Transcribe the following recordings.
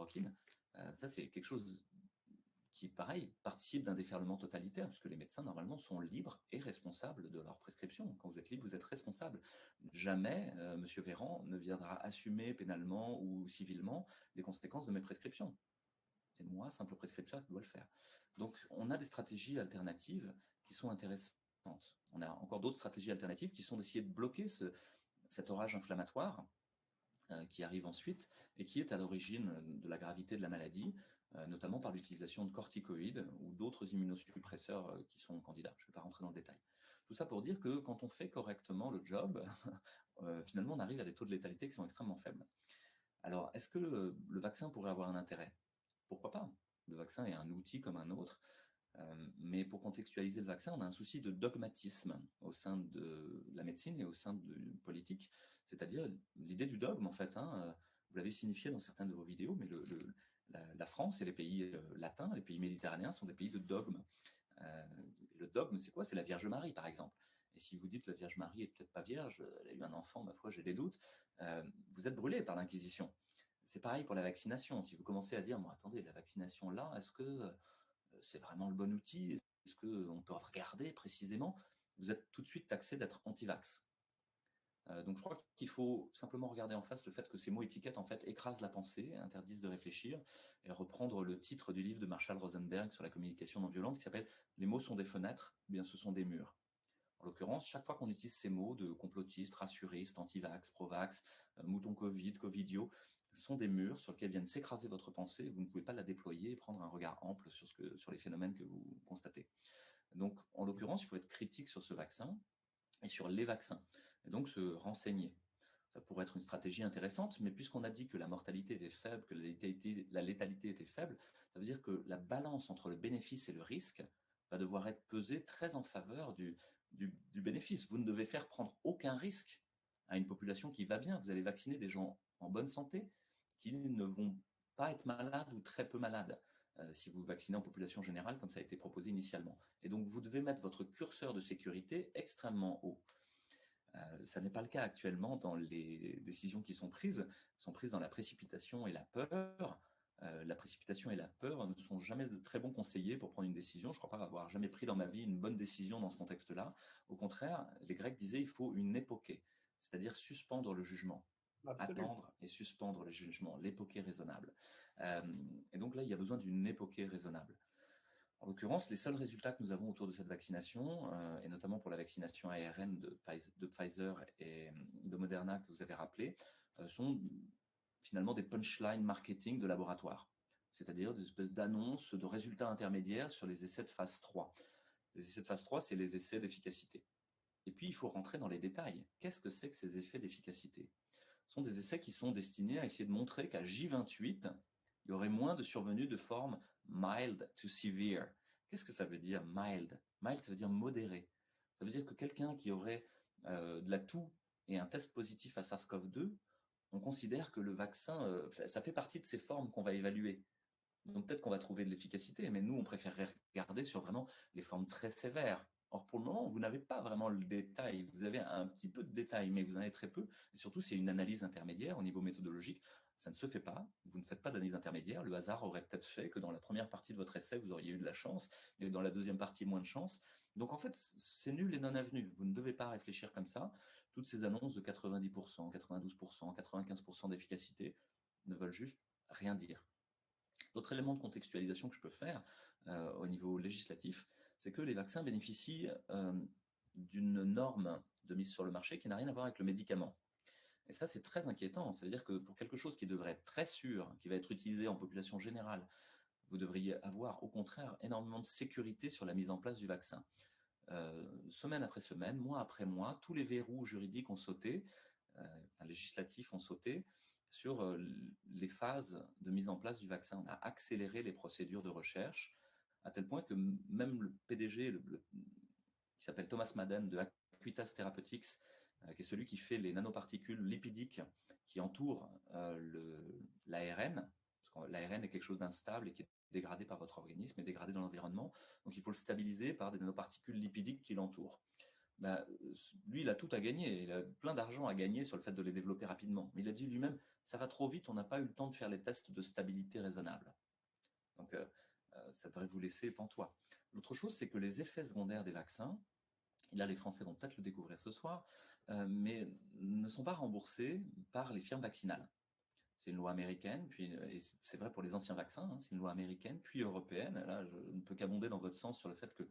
chloroquine, ça c'est quelque chose qui, pareil, participe d'un déferlement totalitaire, puisque les médecins, normalement, sont libres et responsables de leur prescription. Quand vous êtes libre, vous êtes responsable. Jamais M. Véran ne viendra assumer pénalement ou civilement les conséquences de mes prescriptions. C'est moi, simple prescripteur, qui dois le faire. Donc, on a des stratégies alternatives qui sont intéressantes. On a encore d'autres stratégies alternatives qui sont d'essayer de bloquer cet orage inflammatoire qui arrive ensuite et qui est à l'origine de la gravité de la maladie, notamment par l'utilisation de corticoïdes ou d'autres immunosuppresseurs qui sont candidats. Je ne vais pas rentrer dans le détail. Tout ça pour dire que quand on fait correctement le job, finalement on arrive à des taux de létalité qui sont extrêmement faibles. Alors, est-ce que le vaccin pourrait avoir un intérêt? Pourquoi pas? Le vaccin est un outil comme un autre. Mais pour contextualiser le vaccin, on a un souci de dogmatisme au sein de la médecine et au sein de politique, c'est-à-dire l'idée du dogme, en fait. Vous l'avez signifié dans certaines de vos vidéos, mais la France et les pays latins, les pays méditerranéens sont des pays de dogme. Le dogme, c'est quoi? C'est la Vierge Marie, par exemple. Et si vous dites la Vierge Marie est peut-être pas vierge, elle a eu un enfant, ma foi, j'ai des doutes, vous êtes brûlé par l'Inquisition. C'est pareil pour la vaccination. Si vous commencez à dire, bon, attendez, la vaccination là, est-ce que c'est vraiment le bon outil? Est-ce qu'on peut regarder précisément? Vous êtes tout de suite taxé d'être anti-vax. Donc je crois qu'il faut simplement regarder en face le fait que ces mots étiquettes en fait écrasent la pensée, interdisent de réfléchir, et reprendre le titre du livre de Marshall Rosenberg sur la communication non violente qui s'appelle « Les mots sont des fenêtres, ou bien ce sont des murs ». En l'occurrence, chaque fois qu'on utilise ces mots de complotiste, rassuriste, anti-vax, pro-vax, mouton Covid, Covidio, sont des murs sur lesquels viennent s'écraser votre pensée. Vous ne pouvez pas la déployer et prendre un regard ample sur les phénomènes que vous constatez. Donc, en l'occurrence, il faut être critique sur ce vaccin et sur les vaccins. Et donc, se renseigner. Ça pourrait être une stratégie intéressante, mais puisqu'on a dit que la mortalité était faible, que la létalité était faible, ça veut dire que la balance entre le bénéfice et le risque va devoir être pesée très en faveur du bénéfice. Vous ne devez faire prendre aucun risque à une population qui va bien. Vous allez vacciner des gens en bonne santé qui ne vont pas être malades ou très peu malades si vous vaccinez en population générale comme ça a été proposé initialement. Et donc vous devez mettre votre curseur de sécurité extrêmement haut. Ça n'est pas le cas actuellement dans les décisions qui sont prises dans la précipitation et la peur. La précipitation et la peur ne sont jamais de très bons conseillers pour prendre une décision. Je ne crois pas avoir jamais pris dans ma vie une bonne décision dans ce contexte-là. Au contraire, les Grecs disaient il faut une époquée, c'est-à-dire suspendre le jugement. Absolument. Attendre et suspendre les jugements, l'époquée raisonnable. Et donc là, il y a besoin d'une époquée raisonnable. En l'occurrence, les seuls résultats que nous avons autour de cette vaccination, et notamment pour la vaccination ARN de Pfizer et de Moderna que vous avez rappelé, sont finalement des punchlines marketing de laboratoire, c'est-à-dire des espèces d'annonces de résultats intermédiaires sur les essais de phase 3. Les essais de phase 3, c'est les essais d'efficacité. Et puis, il faut rentrer dans les détails. Qu'est-ce que c'est que ces effets d'efficacité? Ce sont des essais qui sont destinés à essayer de montrer qu'à J28, il y aurait moins de survenue de formes mild to severe. Qu'est-ce que ça veut dire mild? Mild, ça veut dire modéré. Ça veut dire que quelqu'un qui aurait de la toux et un test positif à SARS-CoV-2, on considère que le vaccin, ça fait partie de ces formes qu'on va évaluer. Donc peut-être qu'on va trouver de l'efficacité, mais nous, on préférerait regarder sur vraiment les formes très sévères. Or, pour le moment, vous n'avez pas vraiment le détail. Vous avez un petit peu de détail, mais vous en avez très peu. Et surtout, c'est une analyse intermédiaire au niveau méthodologique. Ça ne se fait pas. Vous ne faites pas d'analyse intermédiaire. Le hasard aurait peut-être fait que dans la première partie de votre essai, vous auriez eu de la chance, et dans la deuxième partie, moins de chance. Donc en fait, c'est nul et non avenu. Vous ne devez pas réfléchir comme ça. Toutes ces annonces de 90%, 92%, 95% d'efficacité ne veulent juste rien dire. D'autres éléments de contextualisation que je peux faire au niveau législatif, c'est que les vaccins bénéficient d'une norme de mise sur le marché qui n'a rien à voir avec le médicament. Et ça, c'est très inquiétant. Ça veut dire que pour quelque chose qui devrait être très sûr, qui va être utilisé en population générale, vous devriez avoir au contraire énormément de sécurité sur la mise en place du vaccin. Semaine après semaine, mois après mois, tous les verrous juridiques ont sauté, législatifs ont sauté, sur les phases de mise en place du vaccin. On a accéléré les procédures de recherche, à tel point que même le PDG, qui s'appelle Thomas Madden de Acuitas Therapeutics, qui est celui qui fait les nanoparticules lipidiques qui entourent l'ARN, parce que l'ARN est quelque chose d'instable et qui est dégradé par votre organisme et dégradé dans l'environnement, donc il faut le stabiliser par des nanoparticules lipidiques qui l'entourent. Bah, lui, il a tout à gagner. Il a plein d'argent à gagner sur le fait de les développer rapidement. Mais il a dit lui-même, ça va trop vite, on n'a pas eu le temps de faire les tests de stabilité raisonnables. Donc, ça devrait vous laisser pantois. L'autre chose, c'est que les effets secondaires des vaccins, et là les Français vont peut-être le découvrir ce soir, mais ne sont pas remboursés par les firmes vaccinales. C'est une loi américaine, puis, et c'est vrai pour les anciens vaccins, hein, c'est une loi américaine, puis européenne. Là, je ne peux qu'abonder dans votre sens sur le fait que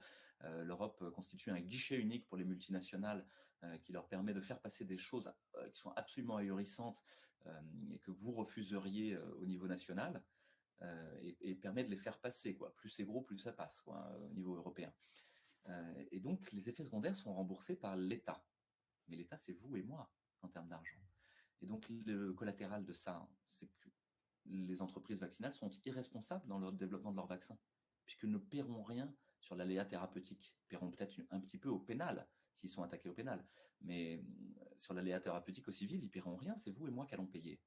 l'Europe constitue un guichet unique pour les multinationales qui leur permet de faire passer des choses qui sont absolument ahurissantes et que vous refuseriez au niveau national. Et permet de les faire passer, quoi. Plus c'est gros, plus ça passe, quoi, au niveau européen. Et donc, les effets secondaires sont remboursés par l'État. Mais l'État, c'est vous et moi, en termes d'argent. Et donc, le collatéral de ça, c'est que les entreprises vaccinales sont irresponsables dans le développement de leurs vaccins, puisqu'ils ne paieront rien sur l'aléa thérapeutique. Ils paieront peut-être un petit peu au pénal, s'ils sont attaqués au pénal. Mais sur l'aléa thérapeutique au civil, ils paieront rien, c'est vous et moi qui allons payer.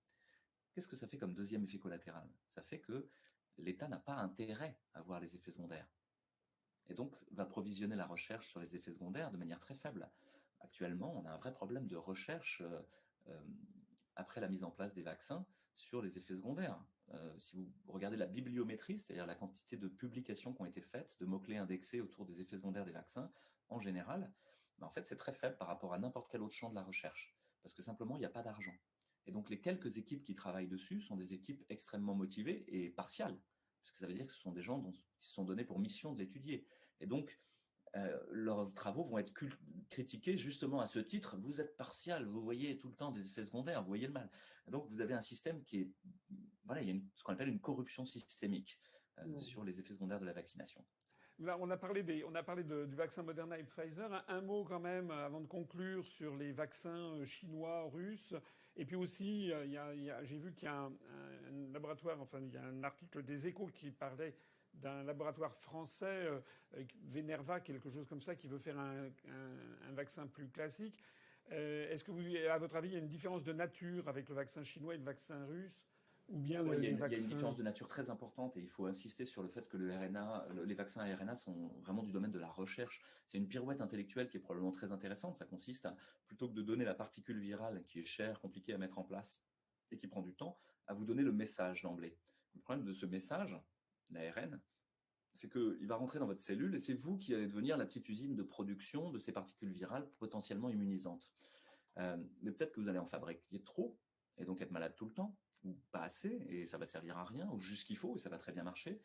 Qu'est-ce que ça fait comme deuxième effet collatéral? Ça fait que l'État n'a pas intérêt à voir les effets secondaires. Et donc va provisionner la recherche sur les effets secondaires de manière très faible. Actuellement, on a un vrai problème de recherche euh, après la mise en place des vaccins sur les effets secondaires. Si vous regardez la bibliométrie, c'est-à-dire la quantité de publications qui ont été faites, de mots-clés indexés autour des effets secondaires des vaccins, en général, en fait, c'est très faible par rapport à n'importe quel autre champ de la recherche, parce que simplement, il n'y a pas d'argent. Et donc, les quelques équipes qui travaillent dessus sont des équipes extrêmement motivées et partiales, parce que ça veut dire que ce sont des gens qui se sont donnés pour mission de l'étudier. Et donc, leurs travaux vont être critiqués justement à ce titre. Vous êtes partial, vous voyez tout le temps des effets secondaires, vous voyez le mal. Donc vous avez un système qui est, voilà, il y a ce qu'on appelle une corruption systémique sur les effets secondaires de la vaccination. Là, on a parlé du vaccin Moderna et de Pfizer. Un mot quand même avant de conclure sur les vaccins chinois, russes. Et puis aussi, j'ai vu qu'il y a un laboratoire, enfin il y a un article des Échos qui parlait d'un laboratoire français, Venerva, quelque chose comme ça, qui veut faire un vaccin plus classique. Est-ce que à votre avis, il y a une différence de nature avec le vaccin chinois et le vaccin russe, ou bien Oui, les il y a une différence vaccins? de nature très importante et il faut insister sur le fait que le RNA, les vaccins à RNA sont vraiment du domaine de la recherche. C'est une pirouette intellectuelle qui est probablement très intéressante. Ça consiste à, plutôt que de donner la particule virale qui est chère, compliquée à mettre en place et qui prend du temps, à vous donner le message d'emblée. Le problème de ce message, l'ARN, c'est qu'il va rentrer dans votre cellule et c'est vous qui allez devenir la petite usine de production de ces particules virales potentiellement immunisantes. Mais peut-être que vous allez en fabriquer trop et donc être malade tout le temps, ou pas assez et ça va servir à rien, ou juste ce qu'il faut et ça va très bien marcher.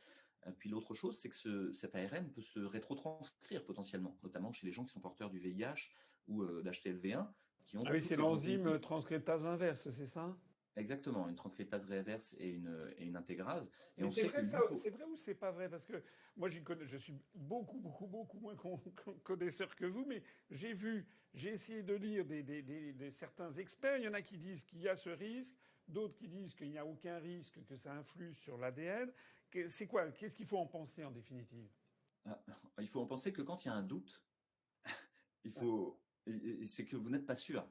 Puis l'autre chose, c'est que cet ARN peut se rétrotranscrire potentiellement, notamment chez les gens qui sont porteurs du VIH ou d'HTLV1, qui ont Ah oui, c'est toutes les enzymes l'enzyme qui. transcriptase inverse, c'est ça? Exactement, une transcriptase réverse et une intégrase. Et Mais on c'est sait que vrai ça, l'hypo. c'est vrai ou c'est pas vrai? Parce que moi, je suis beaucoup moins connaisseur que vous, mais j'ai essayé de lire certains experts. Il y en a qui disent qu'il y a ce risque, d'autres qui disent qu'il n'y a aucun risque, que ça influe sur l'ADN. C'est quoi? Qu'est-ce qu'il faut en penser en définitive? Ah, il faut en penser que quand il y a un doute, il faut, c'est que vous n'êtes pas sûr.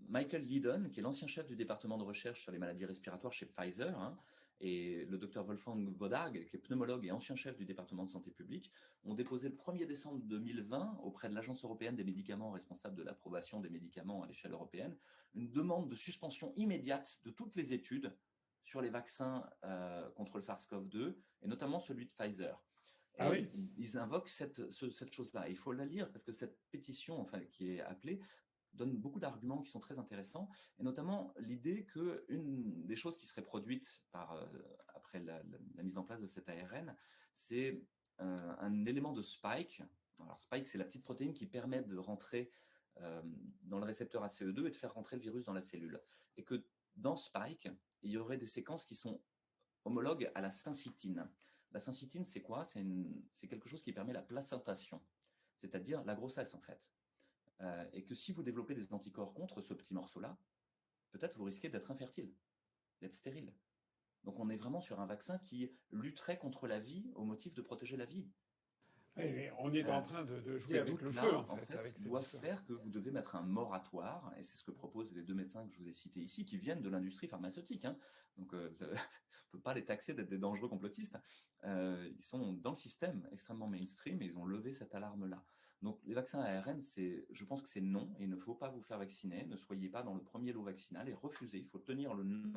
Michael Yeadon, qui est l'ancien chef du département de recherche sur les maladies respiratoires chez Pfizer, hein, et le docteur Wolfgang Wodarg, qui est pneumologue et ancien chef du département de santé publique, ont déposé le 1er décembre 2020 auprès de l'Agence européenne des médicaments responsable de l'approbation des médicaments à l'échelle européenne, une demande de suspension immédiate de toutes les études sur les vaccins contre le SARS-CoV-2, et notamment celui de Pfizer. Ah Et oui? ils invoquent cette chose-là. Il faut la lire parce que cette pétition, enfin, qui est appelée, donne beaucoup d'arguments qui sont très intéressants, et notamment l'idée qu'une des choses qui serait produite après la mise en place de cet ARN, c'est un élément de spike. Alors spike, c'est la petite protéine qui permet de rentrer euh, dans le récepteur ACE2 et de faire rentrer le virus dans la cellule. Et que dans spike, il y aurait des séquences qui sont homologues à la syncytine. La syncytine, c'est quoi? C'est quelque chose qui permet la placentation, c'est-à-dire la grossesse en fait. Et que si vous développez des anticorps contre ce petit morceau-là, peut-être vous risquez d'être infertile, d'être stérile. Donc on est vraiment sur un vaccin qui lutterait contre la vie au motif de protéger la vie. Et on est Euh, en train de jouer Ces avec le feu, doutes-là, en en fait, avec fait, cette doivent histoire. faire que vous devez mettre un moratoire, et c'est ce que proposent les deux médecins que je vous ai cités ici, qui viennent de l'industrie pharmaceutique, hein. Donc, on ne peut pas les taxer d'être des dangereux complotistes. Ils sont dans le système extrêmement mainstream et ils ont levé cette alarme-là. Donc, les vaccins à ARN, je pense que c'est non, et il ne faut pas vous faire vacciner. Ne soyez pas dans le premier lot vaccinal et refusez. Il faut tenir le non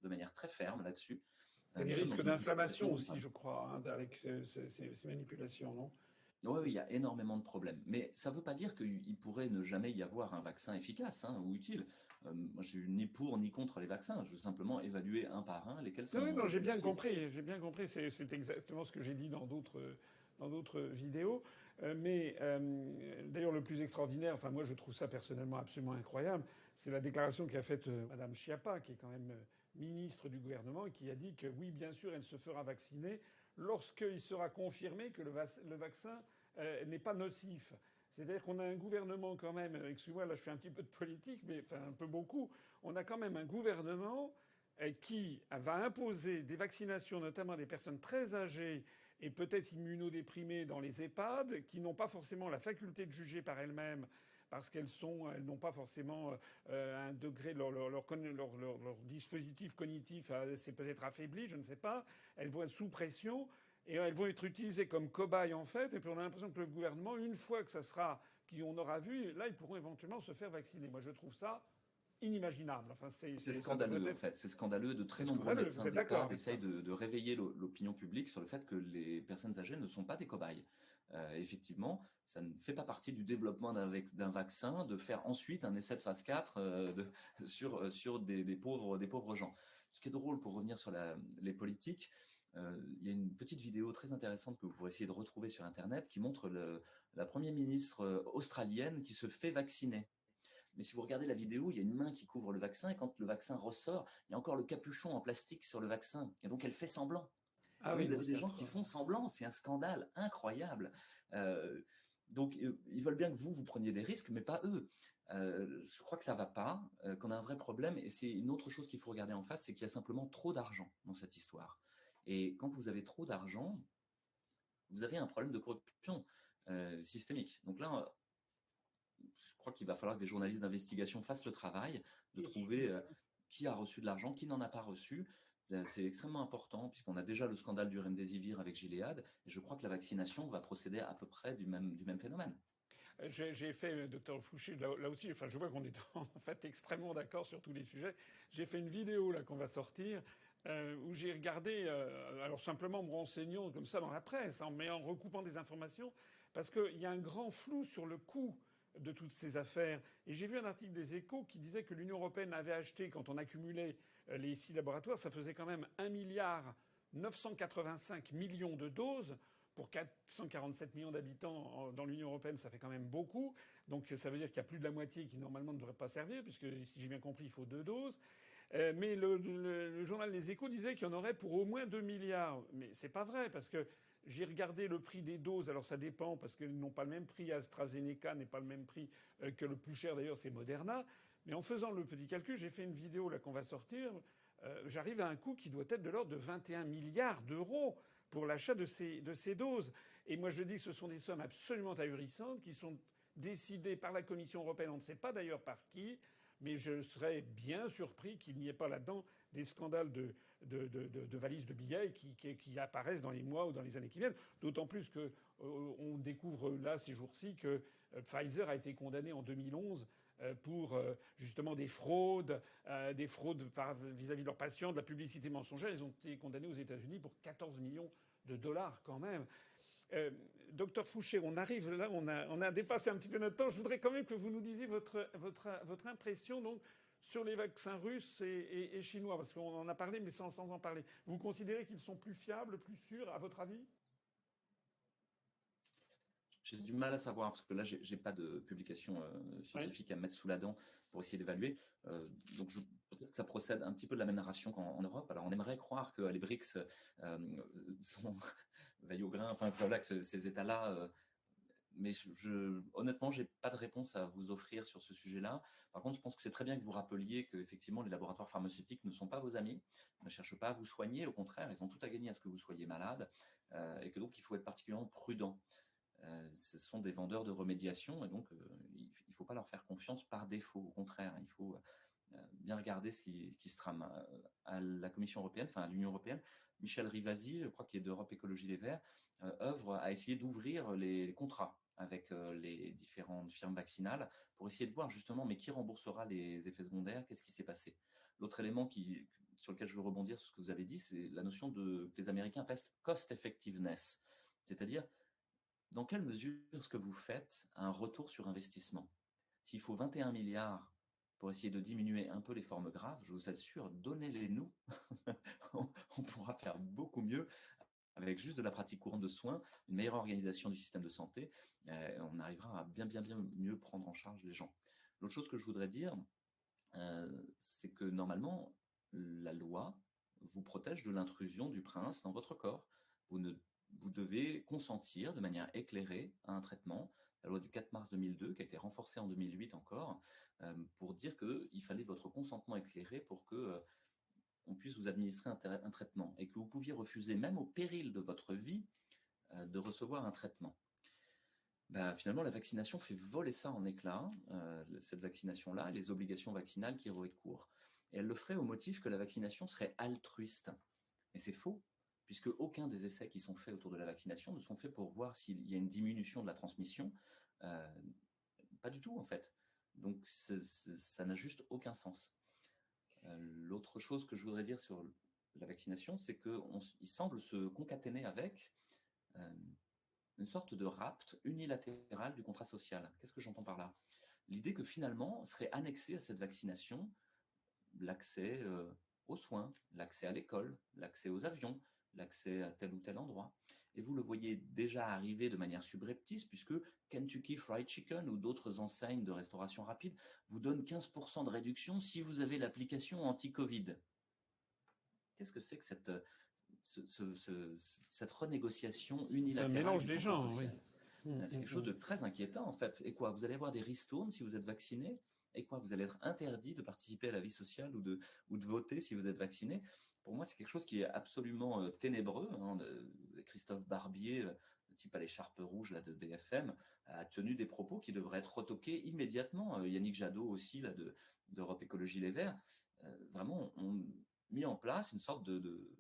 de manière très ferme là-dessus. Il y a des Nous sommes dans risques une d'inflammation situation. aussi, je crois, hein, avec ces manipulations, non? Oui, oui, il y a énormément de problèmes. Mais ça ne veut pas dire qu'il pourrait ne jamais y avoir un vaccin efficace, hein, ou utile. Moi, je suis ni pour ni contre les vaccins. Je veux simplement évaluer un par un lesquels Oui, sont non, j'ai bien bénéfiques. compris. J'ai bien compris. C'est exactement ce que j'ai dit dans d'autres vidéos. D'ailleurs, le plus extraordinaire, enfin moi je trouve ça personnellement absolument incroyable, c'est la déclaration qu'a faite Madame Schiappa, qui est quand même ministre du gouvernement, et qui a dit que oui, bien sûr, elle se fera vacciner lorsqu'il sera confirmé que le vaccin n'est pas nocif. C'est-à-dire qu'on a un gouvernement quand même, excusez-moi, là je fais un petit peu de politique, mais enfin un peu beaucoup, on a quand même un gouvernement qui va imposer des vaccinations, notamment à des personnes très âgées et peut-être immunodéprimées dans les EHPAD, qui n'ont pas forcément la faculté de juger par elles-mêmes parce elles n'ont pas forcément un degré, leur dispositif cognitif c'est peut-être affaibli, je ne sais pas. Elles vont être sous pression et elles vont être utilisées comme cobayes en fait. Et puis on a l'impression que le gouvernement, une fois que ça sera, qu'on aura vu, là ils pourront éventuellement se faire vacciner. Moi je trouve ça inimaginable. Enfin, C'est ça devrait scandaleux, en être. fait. C'est scandaleux. De très C'est nombreux scandaleux. Vous médecins êtes d'accord d'EHPAD avec essayent ça? de réveiller l'opinion publique sur le fait que les personnes âgées ne sont pas des cobayes. Effectivement, ça ne fait pas partie du développement d'un vaccin de faire ensuite un essai de phase 4 sur des pauvres gens. Ce qui est drôle, pour revenir sur les politiques, il y a une petite vidéo très intéressante que vous pourrez essayer de retrouver sur Internet qui montre la première ministre australienne qui se fait vacciner. Mais si vous regardez la vidéo, il y a une main qui couvre le vaccin, et quand le vaccin ressort, il y a encore le capuchon en plastique sur le vaccin. Et donc elle fait semblant. Et Ah donc oui, vous non, avez des c'est gens qui atroce. font semblant, c'est un scandale incroyable. Euh, donc ils veulent bien que vous preniez des risques, mais pas eux. Je crois que ça va pas, qu'on a un vrai problème. Et c'est une autre chose qu'il faut regarder en face, c'est qu'il y a simplement trop d'argent dans cette histoire. Et quand vous avez trop d'argent, vous avez un problème de corruption systémique. Donc là, je crois qu'il va falloir que des journalistes d'investigation fassent le travail de trouver qui a reçu de l'argent, qui n'en a pas reçu. C'est extrêmement important puisqu'on a déjà le scandale du Remdesivir avec Gilead et je crois que la vaccination va procéder à peu près du même phénomène. J'ai fait, docteur Fouché, là aussi, enfin, je vois qu'on est en fait extrêmement d'accord sur tous les sujets. J'ai fait une vidéo là qu'on va sortir où j'ai regardé, alors simplement me renseignant comme ça dans la presse, mais en recoupant des informations, parce qu'il y a un grand flou sur le coût de toutes ces affaires. Et j'ai vu un article des Échos qui disait que l'Union européenne avait acheté, quand on accumulait les 6 laboratoires, ça faisait quand même 1,985 milliard de doses. Pour 447 millions d'habitants dans l'Union européenne, ça fait quand même beaucoup. Donc ça veut dire qu'il y a plus de la moitié qui normalement ne devrait pas servir, puisque si j'ai bien compris, il faut 2 doses. Mais le journal Les Échos disait qu'il y en aurait pour au moins 2 milliards. Mais c'est pas vrai, parce que j'ai regardé le prix des doses. Alors ça dépend, parce qu'ils n'ont pas le même prix. AstraZeneca n'est pas le même prix que le plus cher d'ailleurs, c'est Moderna. Mais en faisant le petit calcul, j'ai fait une vidéo là qu'on va sortir. J'arrive à un coût qui doit être de l'ordre de 21 milliards d'euros pour l'achat de ces doses. Et moi, je dis que ce sont des sommes absolument ahurissantes qui sont décidées par la Commission européenne. On ne sait pas d'ailleurs par qui. Mais je serais bien surpris qu'il n'y ait pas là-dedans des scandales de valises de billets qui apparaissent dans les mois ou dans les années qui viennent. D'autant plus que on découvre là ces jours-ci que Pfizer a été condamné en 2011 pour justement des fraudes vis-à-vis de leurs patients, de la publicité mensongère. Ils ont été condamnés aux États-Unis pour 14 millions de dollars quand même. Docteur Fouché, on arrive là, on a dépassé un petit peu notre temps. Je voudrais quand même que vous nous disiez votre impression donc sur les vaccins russes et chinois, parce qu'on en a parlé, mais sans en parler. Vous considérez qu'ils sont plus fiables, plus sûrs, à votre avis? J'ai du mal à savoir parce que là, j'ai pas de publication Oui. scientifique à mettre sous la dent pour essayer d'évaluer. Donc, peut-être que ça procède un petit peu de la même narration qu'en Europe. Alors, on aimerait croire que les BRICS sont veillent au grain, enfin voilà, que ces États-là. Mais honnêtement, j'ai pas de réponse à vous offrir sur ce sujet-là. Par contre, je pense que c'est très bien que vous rappeliez que effectivement, les laboratoires pharmaceutiques ne sont pas vos amis, ne cherchent pas à vous soigner. Au contraire, ils ont tout à gagner à ce que vous soyez malade, et que donc il faut être particulièrement prudent. Ce sont des vendeurs de remédiation et donc il ne faut pas leur faire confiance par défaut. Au contraire, il faut bien regarder ce qui se trame. À la Commission européenne, enfin à l'Union européenne, Michel Rivasi, je crois qu'il est d'Europe Écologie Les Verts, œuvre à essayer d'ouvrir les contrats avec les différentes firmes vaccinales pour essayer de voir justement mais qui remboursera les effets secondaires, qu'est-ce qui s'est passé. L'autre élément sur lequel je veux rebondir sur ce que vous avez dit, c'est la notion que les Américains appellent cost effectiveness, c'est-à-dire dans quelle mesure ce que vous faites a un retour sur investissement. S'il faut 21 milliards pour essayer de diminuer un peu les formes graves, je vous assure, donnez-les-nous. On pourra faire beaucoup mieux avec juste de la pratique courante de soins, une meilleure organisation du système de santé. On arrivera à bien mieux prendre en charge les gens. L'autre chose que je voudrais dire, c'est que normalement, la loi vous protège de l'intrusion du prince dans votre corps. Vous devez consentir de manière éclairée à un traitement. La loi du 4 mars 2002, qui a été renforcée en 2008 encore, pour dire qu'il fallait votre consentement éclairé pour que on puisse vous administrer un traitement et que vous pouviez refuser, même au péril de votre vie, de recevoir un traitement. Ben, finalement, la vaccination fait voler ça en éclats, cette vaccination-là, les obligations vaccinales qui recourent. Et elle le ferait au motif que la vaccination serait altruiste. Mais c'est faux, puisque aucun des essais qui sont faits autour de la vaccination ne sont faits pour voir s'il y a une diminution de la transmission. Euh, Pas du tout, en fait. Donc, ça n'a juste aucun sens. L'autre chose que je voudrais dire sur la vaccination, c'est qu'il semble se concaténer avec euh, une sorte de rapt unilatéral du contrat social. Qu'est-ce que j'entends par là? L'idée que finalement serait annexé à cette vaccination l'accès aux soins, l'accès à l'école, l'accès aux avions, l'accès à tel ou tel endroit. Et vous le voyez déjà arriver de manière subreptice, puisque Kentucky Fried Chicken ou d'autres enseignes de restauration rapide vous donnent 15% de réduction si vous avez l'application anti-Covid. Qu'est-ce que c'est que cette renégociation C'est un unilatérale mélange du des contrat genres, oui. social? C'est quelque chose de très inquiétant en fait. Et quoi? Vous allez avoir des ristournes si vous êtes vacciné? Et quoi? Vous allez être interdit de participer à la vie sociale ou de voter si vous êtes vacciné? Pour moi, c'est quelque chose qui est absolument ténébreux. Hein, Christophe Barbier, le type à l'écharpe rouge là, de BFM, a tenu des propos qui devraient être retoqués immédiatement. Yannick Jadot aussi là, d'Europe Écologie Les Verts, vraiment ont mis en place une sorte de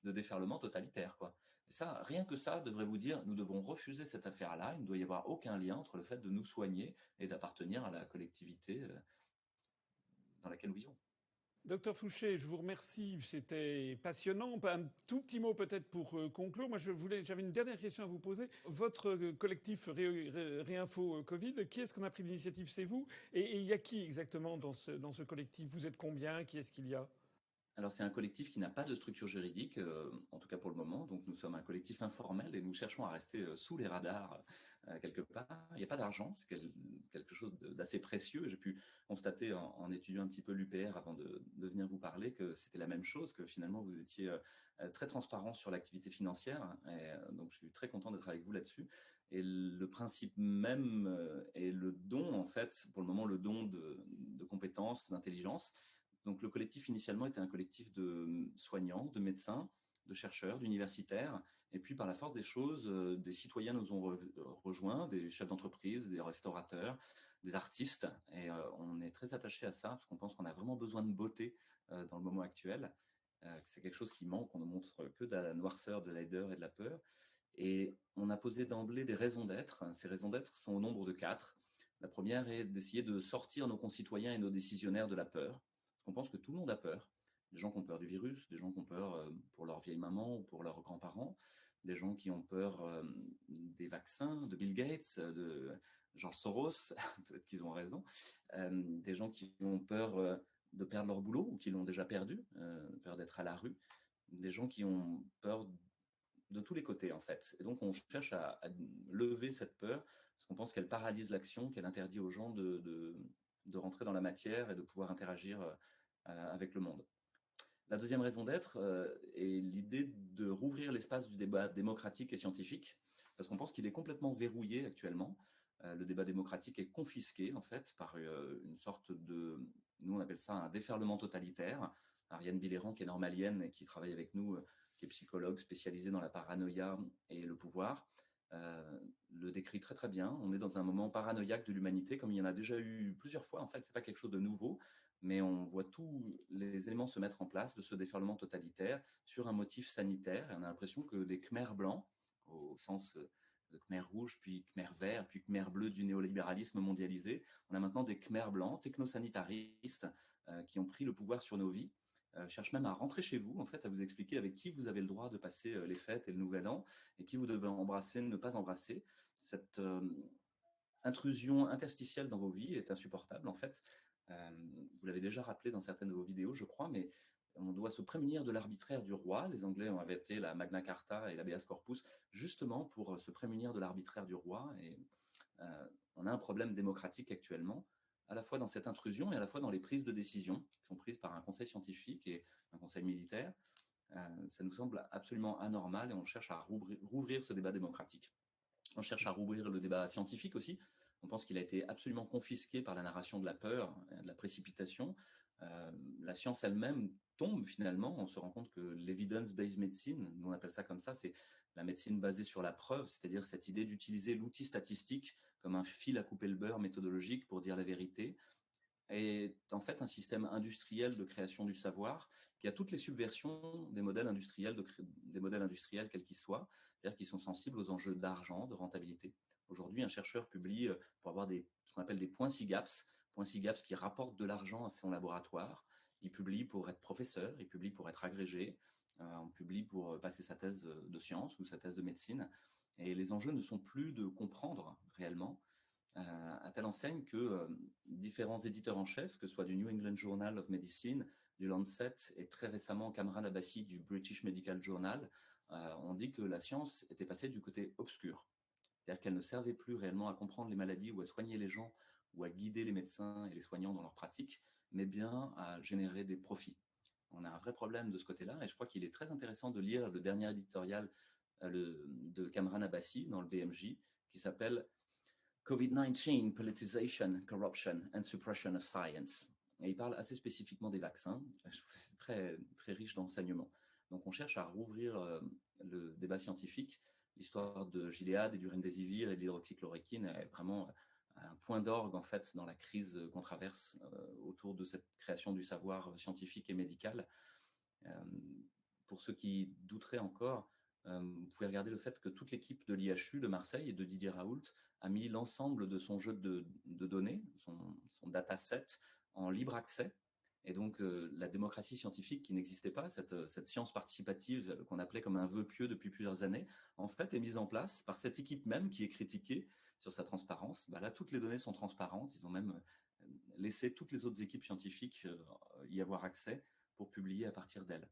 déferlement totalitaire, quoi. Et ça, rien que ça devrait vous dire, nous devons refuser cette affaire-là. Il ne doit y avoir aucun lien entre le fait de nous soigner et d'appartenir à la collectivité dans laquelle nous vivons. Docteur Fouché, je vous remercie. C'était passionnant. Un tout petit mot peut-être pour conclure. Moi, j'avais une dernière question à vous poser. Votre collectif Réinfo Covid, qui est-ce qu'on a pris l'initiative? C'est vous. Et il y a qui exactement dans ce collectif? Vous êtes combien? Qui est-ce qu'il y a? Alors c'est un collectif qui n'a pas de structure juridique, en tout cas pour le moment. Donc nous sommes un collectif informel et nous cherchons à rester sous les radars quelque part. Il n'y a pas d'argent, c'est quelque chose d'assez précieux. J'ai pu constater en étudiant un petit peu l'UPR avant de venir vous parler que c'était la même chose, que finalement vous étiez très transparent sur l'activité financière. Et, donc je suis très content d'être avec vous là-dessus. Et le principe même est le don, en fait, pour le moment, le don de compétences, d'intelligence. Donc le collectif initialement était un collectif de soignants, de médecins, de chercheurs, d'universitaires. Et puis par la force des choses, des citoyens nous ont rejoints, des chefs d'entreprise, des restaurateurs, des artistes. Et on est très attaché à ça parce qu'on pense qu'on a vraiment besoin de beauté dans le moment actuel. C'est quelque chose qui manque, on ne montre que de la noirceur, de la laideur et de la peur. Et on a posé d'emblée des raisons d'être. Ces raisons d'être sont au nombre de 4. La première est d'essayer de sortir nos concitoyens et nos décisionnaires de la peur. On pense que tout le monde a peur. Des gens qui ont peur du virus, des gens qui ont peur pour leur vieille maman ou pour leurs grands-parents, des gens qui ont peur des vaccins, de Bill Gates, de George Soros, peut-être qu'ils ont raison, des gens qui ont peur de perdre leur boulot ou qui l'ont déjà perdu, peur d'être à la rue, des gens qui ont peur de tous les côtés en fait. Et donc on cherche à lever cette peur parce qu'on pense qu'elle paralyse l'action, qu'elle interdit aux gens de rentrer dans la matière et de pouvoir interagir avec le monde. La deuxième raison d'être est l'idée de rouvrir l'espace du débat démocratique et scientifique, parce qu'on pense qu'il est complètement verrouillé actuellement. Le débat démocratique est confisqué en fait par une sorte de, nous on appelle ça un déferlement totalitaire. Ariane Billéran, qui est normalienne et qui travaille avec nous, qui est psychologue spécialisée dans la paranoïa et le pouvoir, euh, le décrit très très bien. On est dans un moment paranoïaque de l'humanité, comme il y en a déjà eu plusieurs fois. En fait, c'est pas quelque chose de nouveau, mais on voit tous les éléments se mettre en place de ce déferlement totalitaire sur un motif sanitaire. Et on a l'impression que des Khmers blancs, au sens de Khmer rouge, puis Khmer vert, puis Khmer bleu du néolibéralisme mondialisé, on a maintenant des Khmers blancs, technosanitaristes, qui ont pris le pouvoir sur nos vies. Cherche même à rentrer chez vous, en fait, à vous expliquer avec qui vous avez le droit de passer les fêtes et le nouvel an, et qui vous devez embrasser, ne pas embrasser. Cette intrusion interstitielle dans vos vies est insupportable, en fait. Vous l'avez déjà rappelé dans certaines de vos vidéos, je crois, mais on doit se prémunir de l'arbitraire du roi. Les Anglais ont inventé la Magna Carta et l'habeas corpus justement pour se prémunir de l'arbitraire du roi. Et on a un problème démocratique actuellement, à la fois dans cette intrusion et à la fois dans les prises de décision qui sont prises par un conseil scientifique et un conseil militaire. Ça nous semble absolument anormal et on cherche à rouvrir ce débat démocratique. On cherche à rouvrir le débat scientifique aussi. On pense qu'il a été absolument confisqué par la narration de la peur, de la précipitation. La science elle-même tombe finalement. On se rend compte que l'evidence-based medicine, nous on appelle ça comme ça, c'est la médecine basée sur la preuve, c'est-à-dire cette idée d'utiliser l'outil statistique comme un fil à couper le beurre méthodologique pour dire la vérité, est en fait un système industriel de création du savoir qui a toutes les subversions des modèles industriels, des modèles industriels quels qu'ils soient, c'est-à-dire qui sont sensibles aux enjeux d'argent, de rentabilité. Aujourd'hui, un chercheur publie pour avoir ce qu'on appelle des points SIGAPS qui rapportent de l'argent à son laboratoire. Il publie pour être professeur, il publie pour être agrégé, on publie pour passer sa thèse de sciences ou sa thèse de médecine. Et les enjeux ne sont plus de comprendre réellement, à telle enseigne que différents éditeurs en chef, que ce soit du New England Journal of Medicine, du Lancet et très récemment Kamran Abbasi du British Medical Journal, ont dit que la science était passée du côté obscur. C'est-à-dire qu'elle ne servait plus réellement à comprendre les maladies ou à soigner les gens ou à guider les médecins et les soignants dans leur pratique, mais bien à générer des profits. On a un vrai problème de ce côté-là et je crois qu'il est très intéressant de lire le dernier éditorial de Kamran Abbasi dans le BMJ qui s'appelle COVID-19, Politicization, Corruption and Suppression of Science. Et il parle assez spécifiquement des vaccins. Je trouve que c'est très, très riche d'enseignements. Donc on cherche à rouvrir le débat scientifique. L'histoire de Gilead et du remdesivir et de l'hydroxychloroquine est vraiment un point d'orgue en fait dans la crise qu'on traverse autour de cette création du savoir scientifique et médical. Euh, pour ceux qui douteraient encore, vous pouvez regarder le fait que toute l'équipe de l'IHU de Marseille et de Didier Raoult a mis l'ensemble de son jeu de données, son dataset, en libre accès. Et donc la démocratie scientifique qui n'existait pas, cette science participative qu'on appelait comme un vœu pieux depuis plusieurs années, en fait est mise en place par cette équipe même qui est critiquée sur sa transparence. Bah là, toutes les données sont transparentes. Ils ont même laissé toutes les autres équipes scientifiques y avoir accès pour publier à partir d'elles.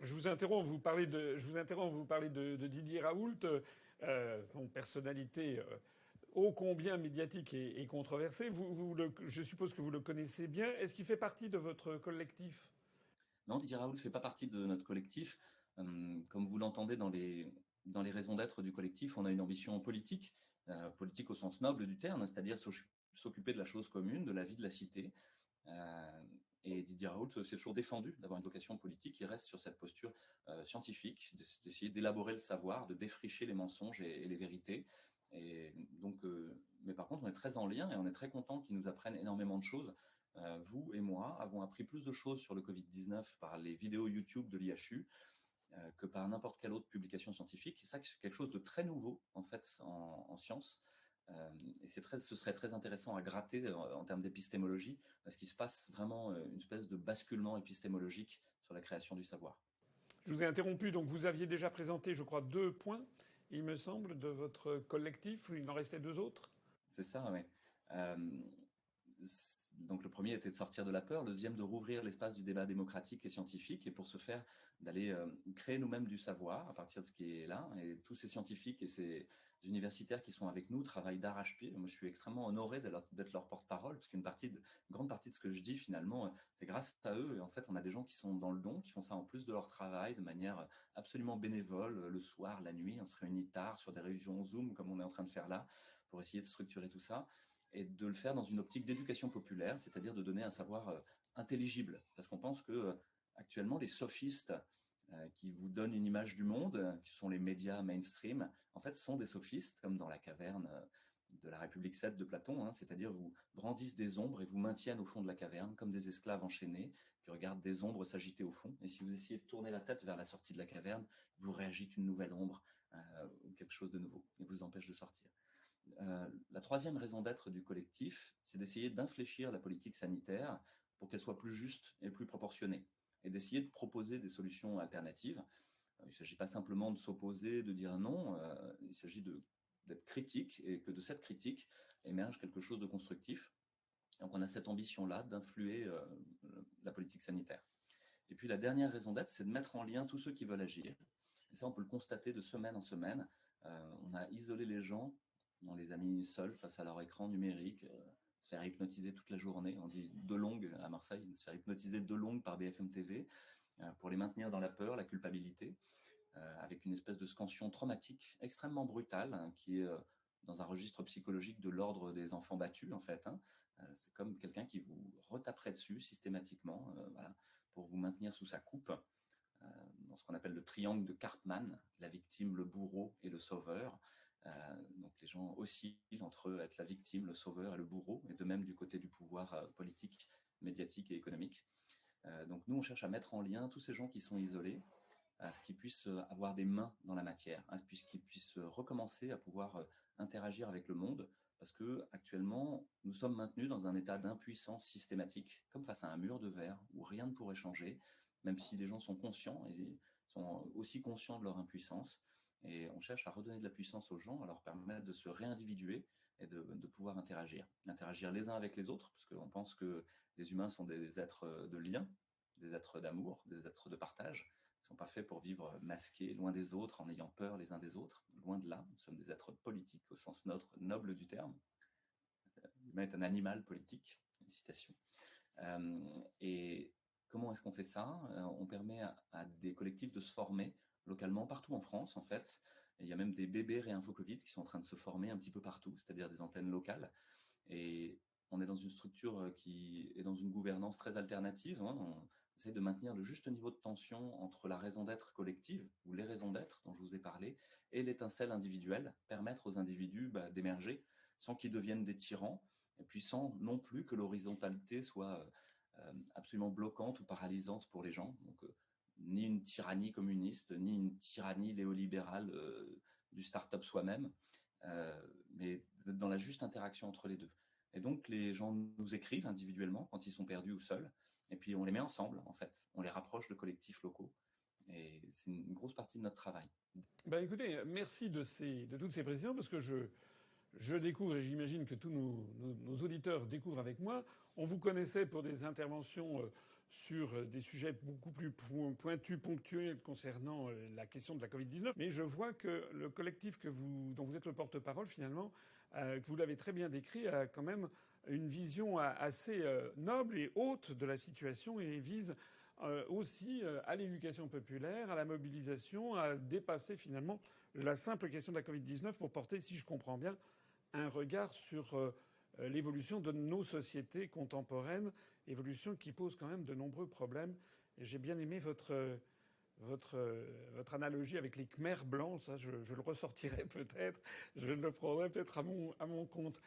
Je vous interromps, vous parlez de Didier Raoult, personnalité ô combien médiatique et controversée. Je suppose que vous le connaissez bien. Est-ce qu'il fait partie de votre collectif? Non, Didier Raoult ne fait pas partie de notre collectif. Comme vous l'entendez dans les raisons d'être du collectif, on a une ambition politique, politique au sens noble du terme, c'est-à-dire s'occuper de la chose commune, de la vie de la cité. Euh, et Didier Raoult s'est toujours défendu d'avoir une vocation politique. Il reste sur cette posture scientifique, d'essayer d'élaborer le savoir, de défricher les mensonges et les vérités. Et donc, mais par contre, on est très en lien et on est très content qu'ils nous apprennent énormément de choses. Vous et moi avons appris plus de choses sur le Covid-19 par les vidéos YouTube de l'IHU que par n'importe quelle autre publication scientifique. Et ça, c'est quelque chose de très nouveau en fait en sciences. Et ce serait très intéressant à gratter en termes d'épistémologie, parce qu'il se passe vraiment une espèce de basculement épistémologique sur la création du savoir. Je vous ai interrompu, donc vous aviez déjà présenté, je crois, 2 points, il me semble, de votre collectif. Il en restait 2 autres. C'est ça, oui. Euh, donc le premier était de sortir de la peur, le deuxième de rouvrir l'espace du débat démocratique et scientifique, et pour ce faire, d'aller créer nous-mêmes du savoir à partir de ce qui est là. Et tous ces scientifiques et ces universitaires qui sont avec nous travaillent d'arrache-pied. Moi, je suis extrêmement honoré d'être leur porte-parole, parce une grande partie de ce que je dis, finalement, c'est grâce à eux. Et en fait, on a des gens qui sont dans le don, qui font ça en plus de leur travail, de manière absolument bénévole, le soir, la nuit. On se réunit tard sur des réunions Zoom, comme on est en train de faire là, pour essayer de structurer tout ça et de le faire dans une optique d'éducation populaire, c'est-à-dire de donner un savoir intelligible. Parce qu'on pense que actuellement, les sophistes qui vous donnent une image du monde, qui sont les médias mainstream, en fait, sont des sophistes, comme dans la caverne de la République 7 de Platon, hein, c'est-à-dire vous brandissent des ombres et vous maintiennent au fond de la caverne, comme des esclaves enchaînés qui regardent des ombres s'agiter au fond. Et si vous essayez de tourner la tête vers la sortie de la caverne, vous réagite une nouvelle ombre ou quelque chose de nouveau et vous empêche de sortir. La troisième raison d'être du collectif, c'est d'essayer d'infléchir la politique sanitaire pour qu'elle soit plus juste et plus proportionnée, et d'essayer de proposer des solutions alternatives. Il ne s'agit pas simplement de s'opposer, de dire non, il s'agit d'être critique, et que de cette critique émerge quelque chose de constructif. Donc on a cette ambition-là d'influer la politique sanitaire. Et puis la dernière raison d'être, c'est de mettre en lien tous ceux qui veulent agir. Et ça, on peut le constater de semaine en semaine. On a isolé les gens, on les a mis seuls face à leur écran numérique, se faire hypnotiser toute la journée. On dit de longue à Marseille, se faire hypnotiser de longue par BFM TV pour les maintenir dans la peur, la culpabilité, avec une espèce de scansion traumatique extrêmement brutale, hein, qui est dans un registre psychologique de l'ordre des enfants battus, en fait. Hein. C'est comme quelqu'un qui vous retaperait dessus systématiquement, voilà, pour vous maintenir sous sa coupe, dans ce qu'on appelle le triangle de Karpman, la victime, le bourreau et le sauveur. Donc les gens oscillent entre être la victime, le sauveur et le bourreau, et de même du côté du pouvoir politique, médiatique et économique. Donc nous, on cherche à mettre en lien tous ces gens qui sont isolés, à ce qu'ils puissent avoir des mains dans la matière, à ce qu'ils puissent recommencer à pouvoir interagir avec le monde, parce que actuellement, nous sommes maintenus dans un état d'impuissance systématique, comme face à un mur de verre où rien ne pourrait changer, même si les gens sont conscients et sont aussi conscients de leur impuissance. Et on cherche à redonner de la puissance aux gens, à leur permettre de se réindividuer et de pouvoir interagir. Interagir les uns avec les autres, parce qu'on pense que les humains sont des êtres de lien, des êtres d'amour, des êtres de partage. Ils ne sont pas faits pour vivre masqués, loin des autres, en ayant peur les uns des autres. Loin de là, nous sommes des êtres politiques au sens noble du terme. L'humain est un animal politique, une citation. Et comment est-ce qu'on fait ça? On permet à des collectifs de se former localement, partout en France en fait. Et il y a même des bébés réinfo-Covid qui sont en train de se former un petit peu partout, c'est-à-dire des antennes locales. Et on est dans une structure qui est dans une gouvernance très alternative. Hein. On essaie de maintenir le juste niveau de tension entre la raison d'être collective, ou les raisons d'être dont je vous ai parlé, et l'étincelle individuelle, permettre aux individus d'émerger sans qu'ils deviennent des tyrans, et puis sans non plus que l'horizontalité soit absolument bloquante ou paralysante pour les gens. Donc, ni une tyrannie communiste, ni une tyrannie néolibérale du start-up soi-même, mais dans la juste interaction entre les deux. Et donc, les gens nous écrivent individuellement quand ils sont perdus ou seuls, et puis on les met ensemble, en fait. On les rapproche de collectifs locaux, et c'est une grosse partie de notre travail. Ben écoutez, merci de toutes ces précisions, parce que je découvre, et j'imagine que tous nos auditeurs découvrent avec moi. On vous connaissait pour des interventions sur des sujets beaucoup plus pointus, ponctuels concernant la question de la Covid-19. Mais je vois que le collectif dont vous êtes le porte-parole, finalement, que vous l'avez très bien décrit, a quand même une vision assez noble et haute de la situation, et vise aussi à l'éducation populaire, à la mobilisation, à dépasser finalement la simple question de la Covid-19 pour porter, si je comprends bien, un regard sur l'évolution de nos sociétés contemporaines, évolution qui pose quand même de nombreux problèmes. Et j'ai bien aimé votre analogie avec les Khmers blancs. Ça, je le ressortirai peut-être. Je le prendrai peut-être à mon compte.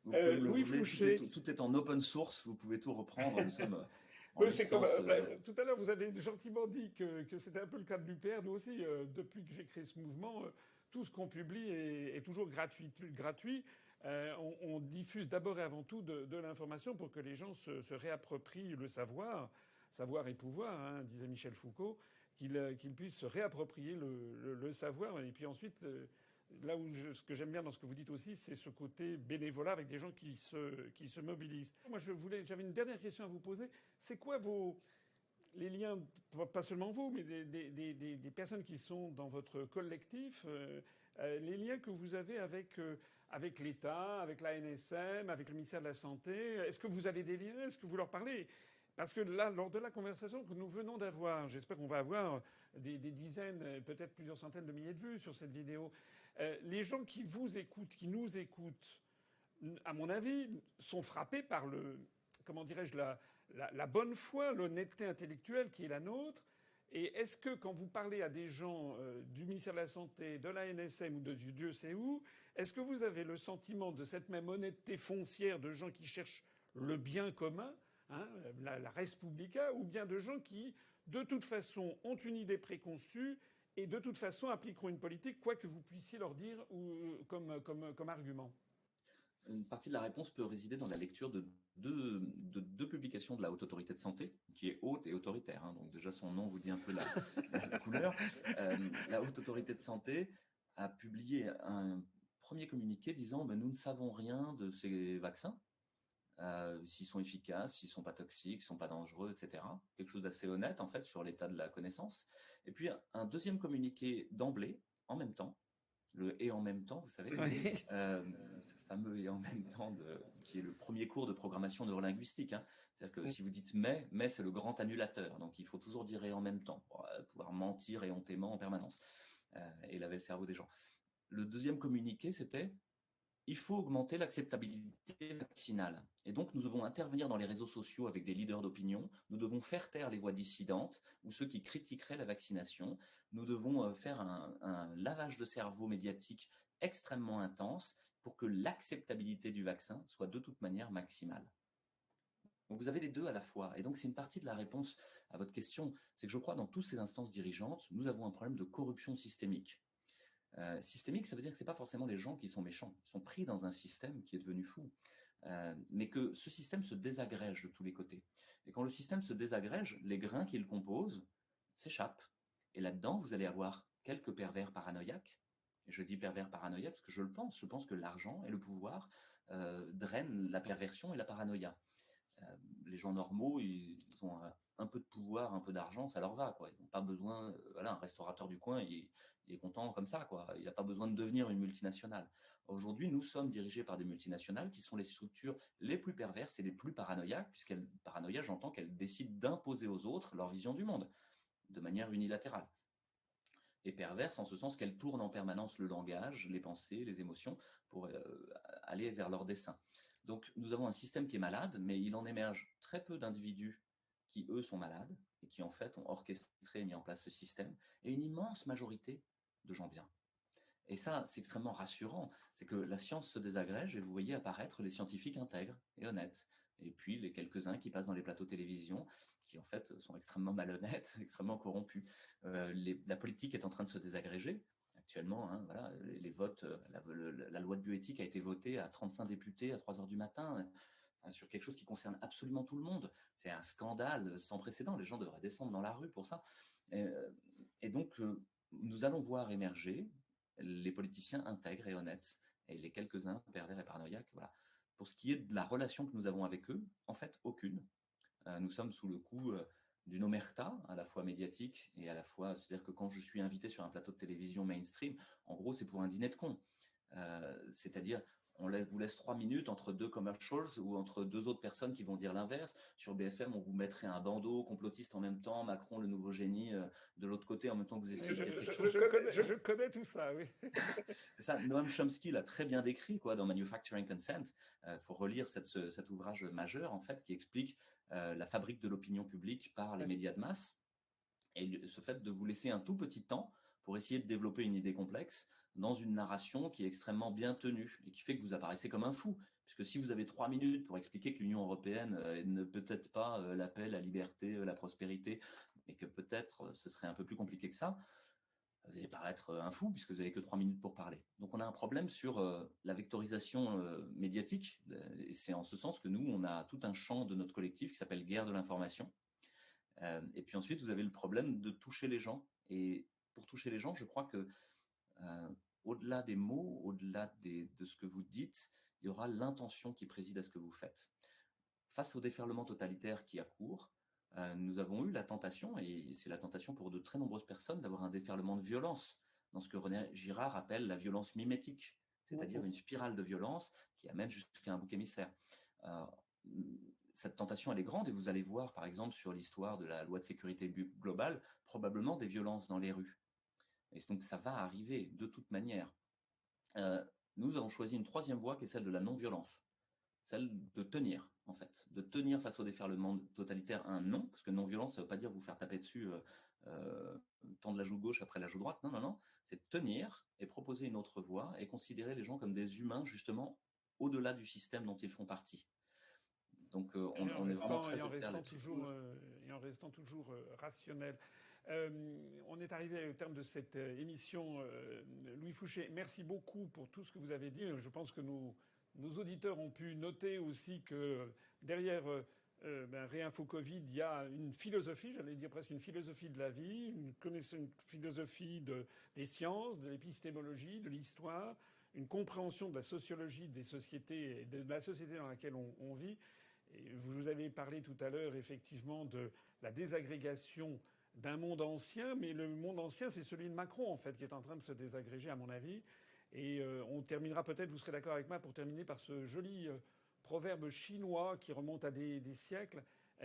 Vous pouvez me le Louis voler, Fouché. tout est en open source, vous pouvez tout reprendre, nous sommes en Oui, c'est comme licence. tout à l'heure, vous avez gentiment dit que c'était un peu le cas de l'UPR. Nous aussi, depuis que j'ai créé ce mouvement, tout ce qu'on publie est toujours gratuit. On diffuse d'abord et avant tout de l'information pour que les gens se réapproprient le savoir. Savoir et pouvoir, hein, disait Michel Foucault, qu'ils puissent se réapproprier le savoir. Et puis ensuite, là où ce que j'aime bien dans ce que vous dites aussi, c'est ce côté bénévolat avec des gens qui se mobilisent. Moi, j'avais une dernière question à vous poser. C'est quoi les liens, pas seulement vous, mais des personnes qui sont dans votre collectif, les liens que vous avez avec l'État, avec la NSM, avec le ministère de la Santé? Est-ce que vous avez des liens? Est-ce que vous leur parlez? Parce que là, lors de la conversation que nous venons d'avoir, j'espère qu'on va avoir des dizaines, peut-être plusieurs centaines de milliers de vues sur cette vidéo. Les gens qui vous écoutent, qui nous écoutent, à mon avis, sont frappés par comment dirais-je, la bonne foi, l'honnêteté intellectuelle qui est la nôtre, Et est-ce que quand vous parlez à des gens du ministère de la Santé, de la NSM ou de Dieu sait où, est-ce que vous avez le sentiment de cette même honnêteté foncière de gens qui cherchent le bien commun, hein, la res publica, ou bien de gens qui, de toute façon, ont une idée préconçue et de toute façon appliqueront une politique, quoi que vous puissiez leur dire comme argument? Une partie de la réponse peut résider dans la lecture de deux publications de la Haute Autorité de Santé, qui est haute et autoritaire, hein, donc déjà son nom vous dit un peu la couleur. La Haute Autorité de Santé a publié un premier communiqué disant ben, nous ne savons rien de ces vaccins, s'ils sont efficaces, s'ils ne sont pas toxiques, s'ils ne sont pas dangereux, etc. Quelque chose d'assez honnête en fait sur l'état de la connaissance. Et puis un deuxième communiqué d'emblée, en même temps, le et en même temps, vous savez, Oui. ce fameux et en même temps qui est le premier cours de programmation neurolinguistique, hein. C'est-à-dire que si vous dites mais c'est le grand annulateur, donc il faut toujours dire et en même temps pour pouvoir mentir éhontément en permanence et laver le cerveau des gens. Le deuxième communiqué, c'était il faut augmenter l'acceptabilité vaccinale. Et donc, nous devons intervenir dans les réseaux sociaux avec des leaders d'opinion. Nous devons faire taire les voix dissidentes ou ceux qui critiqueraient la vaccination. Nous devons faire un lavage de cerveau médiatique extrêmement intense pour que l'acceptabilité du vaccin soit de toute manière maximale. Donc vous avez les deux à la fois. Et donc c'est une partie de la réponse à votre question. C'est que je crois dans toutes ces instances dirigeantes, nous avons un problème de corruption systémique. Systémique, ça veut dire que ce n'est pas forcément les gens qui sont méchants. Ils sont pris dans un système qui est devenu fou. Mais que ce système se désagrège de tous les côtés. Et quand le système se désagrège, les grains qui le composent s'échappent. Et là-dedans, vous allez avoir quelques pervers paranoïaques. Et je dis pervers paranoïaques parce que je le pense. Je pense que l'argent et le pouvoir drainent la perversion et la paranoïa. Les gens normaux, ils ont un peu de pouvoir, un peu d'argent, ça leur va, quoi. Ils n'ont pas besoin. Voilà, un restaurateur du coin, il est content comme ça, quoi. Il n'a pas besoin de devenir une multinationale. Aujourd'hui, nous sommes dirigés par des multinationales qui sont les structures les plus perverses et les plus paranoïaques, paranoïa, j'entends qu'elles décident d'imposer aux autres leur vision du monde de manière unilatérale. Et perverse en ce sens qu'elles tournent en permanence le langage, les pensées, les émotions pour aller vers leur dessein. Donc nous avons un système qui est malade, mais il en émerge très peu d'individus qui, eux, sont malades et qui, en fait, ont orchestré et mis en place ce système, et une immense majorité de gens bien. Et ça, c'est extrêmement rassurant. C'est que la science se désagrège et vous voyez apparaître les scientifiques intègres et honnêtes. Et puis les quelques-uns qui passent dans les plateaux télévision, qui en fait sont extrêmement malhonnêtes, extrêmement corrompus. La politique est en train de se désagréger. Actuellement, hein, voilà, les votes, la loi de bioéthique a été votée à 35 députés à 3 heures du matin, sur quelque chose qui concerne absolument tout le monde. C'est un scandale sans précédent. Les gens devraient descendre dans la rue pour ça. Et donc, nous allons voir émerger les politiciens intègres et honnêtes, et les quelques-uns pervers et paranoïaques. Voilà. Pour ce qui est de la relation que nous avons avec eux, en fait, aucune. Nous sommes sous le coup d'une omerta, à la fois médiatique et à la fois, c'est-à-dire que quand je suis invité sur un plateau de télévision mainstream, en gros, c'est pour un dîner de cons. C'est-à-dire, on vous laisse 3 minutes entre deux commercials ou entre deux autres personnes qui vont dire l'inverse. Sur BFM, on vous mettrait un bandeau complotiste en même temps, Macron, le nouveau génie, de l'autre côté, en même temps que vous essayez de dire quelque chose. Je connais tout ça, oui. C'est ça, Noam Chomsky l'a très bien décrit quoi, dans Manufacturing Consent. Faut relire cet ouvrage majeur en fait, qui explique la fabrique de l'opinion publique par les médias de masse. Et ce fait de vous laisser un tout petit temps pour essayer de développer une idée complexe dans une narration qui est extrêmement bien tenue et qui fait que vous apparaissez comme un fou. Puisque si vous avez 3 minutes pour expliquer que l'Union européenne ne peut-être pas l'appel à la liberté, la prospérité, mais que peut-être ce serait un peu plus compliqué que ça, vous allez paraître un fou puisque vous n'avez que 3 minutes pour parler. Donc on a un problème sur la vectorisation médiatique. Et c'est en ce sens que nous, on a tout un champ de notre collectif qui s'appelle Guerre de l'information. Et puis ensuite, vous avez le problème de toucher les gens. Et pour toucher les gens, je crois que au-delà des mots, au-delà de ce que vous dites, il y aura l'intention qui préside à ce que vous faites. Face au déferlement totalitaire qui accourt, nous avons eu la tentation, et c'est la tentation pour de très nombreuses personnes, d'avoir un déferlement de violence, dans ce que René Girard appelle la violence mimétique, c'est-à-dire une spirale de violence qui amène jusqu'à un bouc émissaire. Euh, cette tentation, elle est grande, et vous allez voir, par exemple, sur l'histoire de la loi de sécurité globale, probablement des violences dans les rues. Et donc ça va arriver de toute manière. Nous avons choisi une troisième voie qui est celle de la non-violence. Celle de tenir, en fait. De tenir face au déferlement totalitaire un non, parce que non-violence, ça ne veut pas dire vous faire taper dessus tendre la joue gauche après la joue droite. Non, non, non. C'est tenir et proposer une autre voie et considérer les gens comme des humains, justement, au-delà du système dont ils font partie. Donc, on est vraiment Et très en au clair restant là-dessus. toujours, rationnel. On est arrivé au terme de cette émission. Louis Fouché, merci beaucoup pour tout ce que vous avez dit. Je pense que nos auditeurs ont pu noter aussi que derrière Réinfo Covid, il y a une philosophie, j'allais dire presque une philosophie de la vie, une philosophie des sciences, de l'épistémologie, de l'histoire, une compréhension de la sociologie des sociétés et de la société dans laquelle on vit. Et vous avez parlé tout à l'heure effectivement de la désagrégation d'un monde ancien, mais le monde ancien, c'est celui de Macron, en fait, qui est en train de se désagréger, à mon avis. Et on terminera peut-être, vous serez d'accord avec moi, pour terminer par ce joli proverbe chinois qui remonte à des siècles,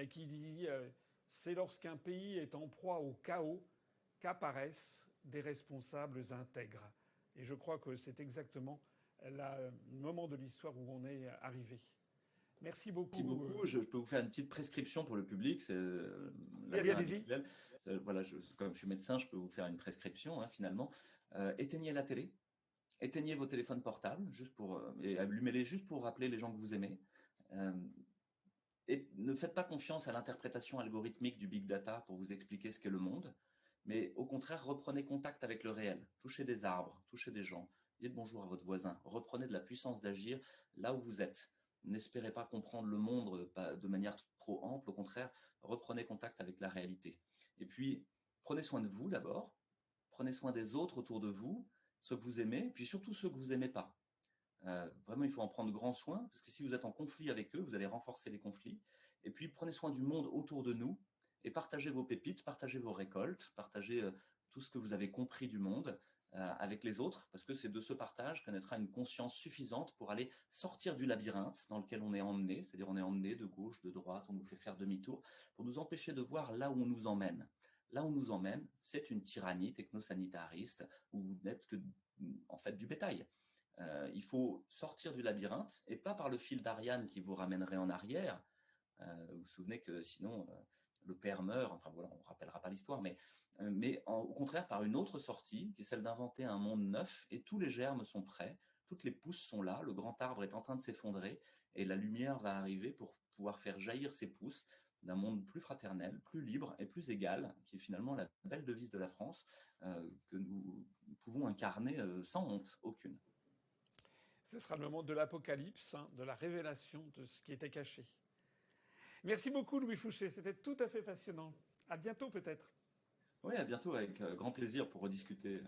qui dit c'est lorsqu'un pays est en proie au chaos qu'apparaissent des responsables intègres. Et je crois que c'est exactement le moment de l'histoire où on est arrivé. Merci Merci beaucoup. beaucoup. Je peux vous faire une petite prescription pour le public. C'est Oui, l'affaire allez-y. habituelle. Voilà, comme je suis médecin, je peux vous faire une prescription, hein, finalement. Éteignez la télé. Éteignez vos téléphones portables juste pour, et allumez-les juste pour rappeler les gens que vous aimez. Euh, et ne faites pas confiance à l'interprétation algorithmique du big data pour vous expliquer ce qu'est le monde, mais au contraire, reprenez contact avec le réel. Touchez des arbres, touchez des gens, dites bonjour à votre voisin, reprenez de la puissance d'agir là où vous êtes. N'espérez pas comprendre le monde de manière trop ample, au contraire, reprenez contact avec la réalité. Et puis, prenez soin de vous d'abord, prenez soin des autres autour de vous, ceux que vous aimez, puis surtout ceux que vous n'aimez pas. Vraiment, il faut en prendre grand soin, parce que si vous êtes en conflit avec eux, vous allez renforcer les conflits. Et puis, prenez soin du monde autour de nous, et partagez vos pépites, partagez vos récoltes, partagez tout ce que vous avez compris du monde avec les autres, parce que c'est de ce partage que naîtra une conscience suffisante pour aller sortir du labyrinthe dans lequel on est emmené, c'est-à-dire on est emmené de gauche, de droite, on nous fait faire demi-tour, pour nous empêcher de voir là où on nous emmène. Là où on nous emmène, c'est une tyrannie technosanitariste, où vous n'êtes que, en fait, du bétail. Il faut sortir du labyrinthe et pas par le fil d'Ariane qui vous ramènerait en arrière. Vous vous souvenez que sinon le père meurt, enfin voilà, on ne rappellera pas l'histoire, mais au contraire par une autre sortie qui est celle d'inventer un monde neuf et tous les germes sont prêts, toutes les pousses sont là, le grand arbre est en train de s'effondrer et la lumière va arriver pour pouvoir faire jaillir ces pousses d'un monde plus fraternel, plus libre et plus égal, qui est finalement la belle devise de la France que nous pouvons incarner sans honte aucune. Ce sera le moment de l'apocalypse, hein, de la révélation de ce qui était caché. Merci beaucoup, Louis Fouché. C'était tout à fait passionnant. À bientôt, peut-être. Oui, à bientôt avec grand plaisir pour rediscuter.